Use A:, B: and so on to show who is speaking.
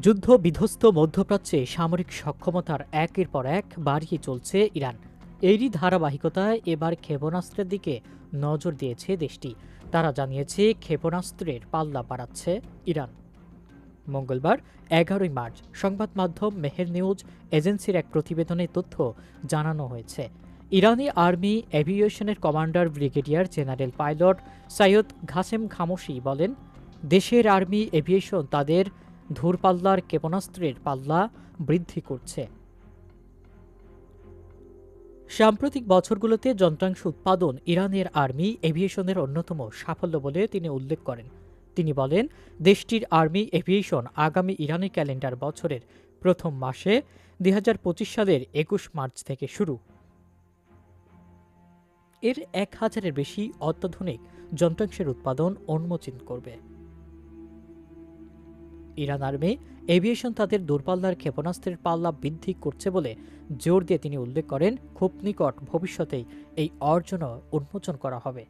A: যুদ্ধ বিধ্বস্ত মধ্যপ্রাচ্যে সামরিক সক্ষমতার একের পর এক বাড়িয়ে চলছে ইরান। এরই ধারাবাহিকতায় এবার ক্ষেপণাস্ত্রের দিকে নজর দিয়েছে দেশটি। তারা জানিয়েছে ক্ষেপণাস্ত্রের পাল্লা বাড়াচ্ছে ইরান। মঙ্গলবার ১১ মার্চ সংবাদ মাধ্যম মেহের নিউজ এজেন্সির এক প্রতিবেদনে তথ্য জানানো হয়েছে। ইরানি আর্মি এভিয়েশনের commander brigadier general pilot Seyed Ghasem Khamoshi বলেন, দেশের আর্মি এভিয়েশন তাদের দূরপাল্লার ক্ষেপণাস্ত্রের পাল্লা বৃদ্ধি করছে। সাম্প্রতিক বছরগুলোতে যন্ত্রাংশ উৎপাদন ইরানের আর্মি এভিয়েশনের অন্যতম সাফল্য বলে তিনি উল্লেখ করেন। তিনি বলেন, দেশটির আর্মি এভিয়েশন আগামী ইরানি ক্যালেন্ডার বছরের প্রথম মাসে ২০২৫ সালের ২১ মার্চ থেকে শুরু এর ১,০০০-এর বেশি অত্যাধুনিক যন্ত্রাংশের উৎপাদন উন্মোচন করবে। ইরান আর্মি এভিয়েশন তাদের দূরপাল্লার ক্ষেপণাস্ত্রের পাল্লা বৃদ্ধি করছে বলে জোর দিয়ে তিনি উল্লেখ করেন, খুব নিকট ভবিষ্যতেই এই অর্জনও উন্মোচন করা হবে।